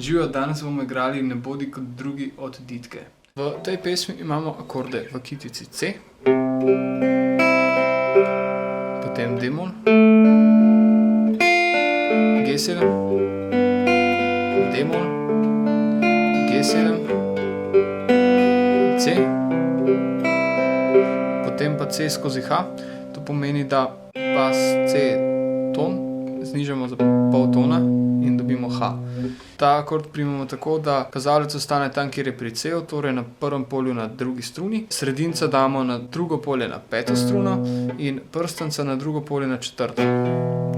Živijo, danes bomo igrali Ne bodi kot drugi od Ditke. V tej pesmi imamo akorde v kitici C, potem D-mol, G7, D-mol, G7, C, potem pa C skozi H. To pomeni, da bas C ton znižamo za pol tona in dobimo H. Ta akord primemo tako, da kazalec ostane tam, kjer je pri C-u, torej na prvem polju na drugi struni. Sredinca damo na drugo polje na peto struno in prstanca na drugo polje na četrto.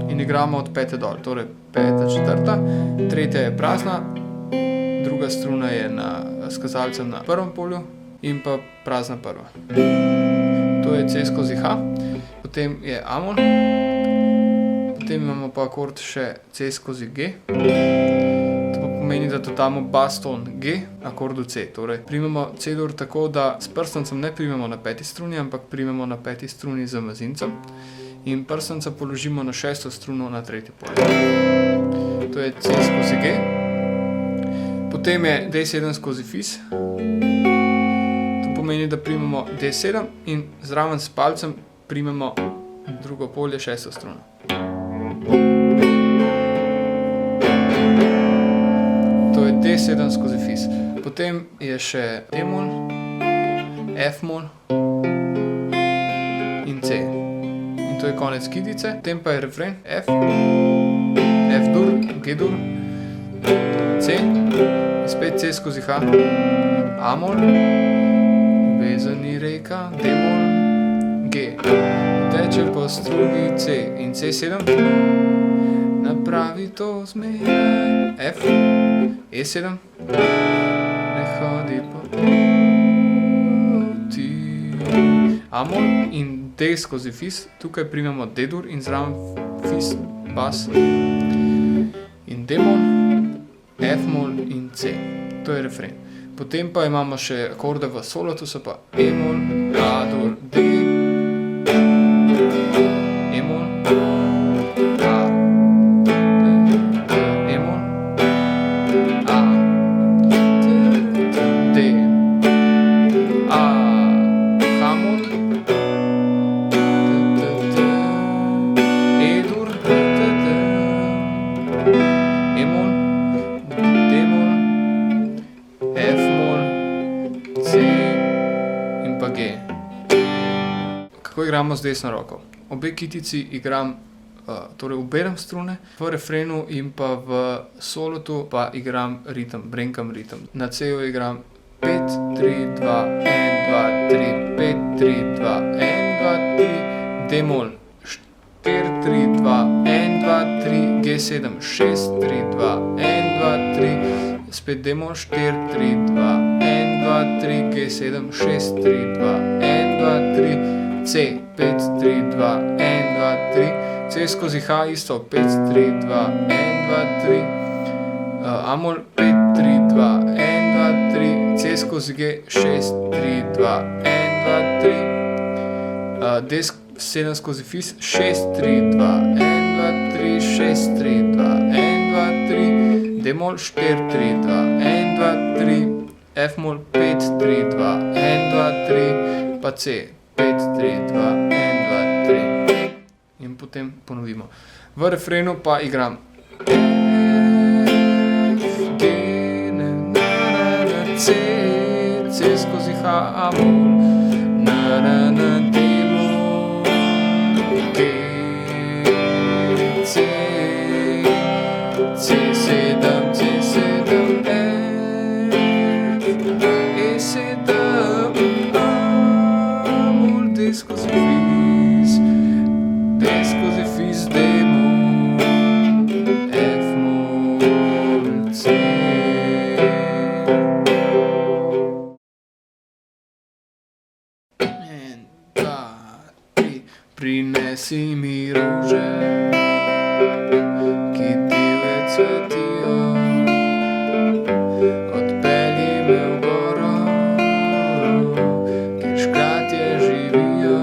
In igramo od pete dol, torej peta, četrta, tretja je prazna, druga struna je s kazalcem na prvem polju in pa prazna prva. To je C skozi H, potem je A-mol, potem imamo pa akord še C skozi G. To pa pomeni, da dodamo bas ton G akordu C. Torej, primemo C-dur tako, da s prstancem ne primemo na peti struni, ampak primemo na peti struni z mezincem. In prstanca položimo na šesto struno na tretji polje. To je C skozi G. Potem je D7 skozi Fis. To pomeni, da primemo D7 in zraven s palcem primemo drugo polje, šesto struno. To je D7 skozi Fis. Potem je še D-mol, F-mol in C. In to je konec kitice. Potem pa je refren F, F-dur, G-dur, C, spet C skozi H, A-mol, vezani reka, D-mol, G. Teče po strugi C in C7, napravi to zmeraj, F, E7, ne hodi po poti, A-mol in D skozi Fis, tukaj primemo D-dur in zraven Fis, bas in D-mol, F-mol in C. To je refren. Potem pa imamo še akorde v solo, to so pa E-mol, A-dur, D, E-mol, A, E-mol, A, D, A, H-mol, E-dur, E-mol, D-mol, F-mol, C in pa G. Kako igramo z desno roko? Obe kitici igram, torej uberem strune, v refrenu in pa v solotu pa igram ritem, brenkam ritem. Na C-ju igram 5, 3, 2, 1, 2, 3, 5, 3, 2, 1, 2, 3, D-mol 4, 3, 2, 1, 2, 3, G7 6, 3, 2, 1, 2, 3, spet D-mol 4, 3, 2, 1, 2, 3, G7 6, 3, 2, 1, 2, 3, C 5, 3, 2, 1, 2, 3, C skozi H isto 5, 3, 2, 1, 2, 3, A-mol 5, 3, 2, 1, 2, 3, C skozi G 6, 3, 2, 1, 2, 3, D7 skozi Fis 6, 3, 2, 1, 2, 3, 6, 3, 2, 1, 2, 3, D-mol 4, 3, 2, 1, 2, 3, F-mol 5, 3, 2, 1, 2, 3, pa C 5, 3, 2, 1, 2, 3. In potem ponovimo. V refrenu pa igram F, G, na, C, C skozi H, A-mol, na, D-mol, G, C, C7, C7, F, E7, A-mol, D skozi Fis, D skozi Fis, D-mol, F-mol, C. En, dva, tri. Prinesi mi rože, ki divje cvetijo, odpelji me v goro, kjer škratje živijo,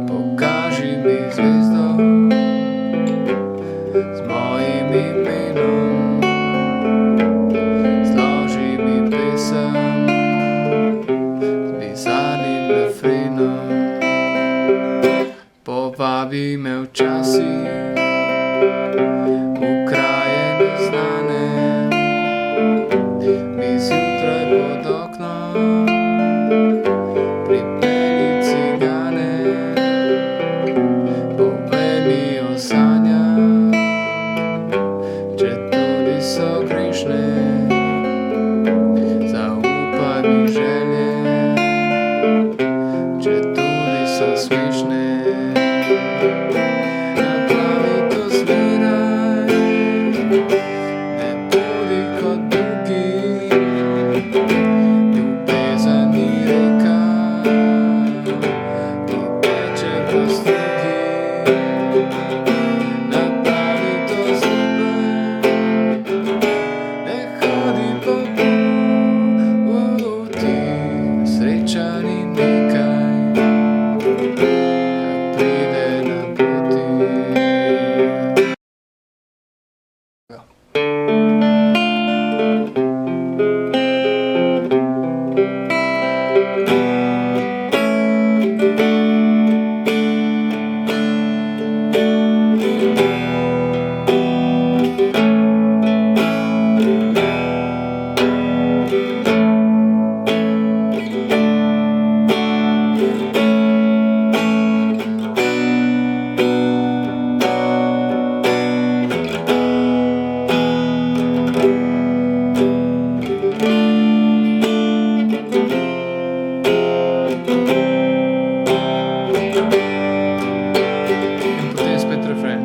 pokaži mi zvezdo z mojim imenom. Povabi me včasih v kraje neznane, mi zjutraj pod oknom pripelji cigane. Povej mi o sanjah, četudi so grešne, zaupaj mi želje, četudi so smešne. Napravi to zmeraj, ne bodi kot drugi, ljubezen ni reka, ki teče po strugi. Napravi to skupaj, ne hodi po poti, sreča ni nekaj, kar pride na poti. In potem spet refren.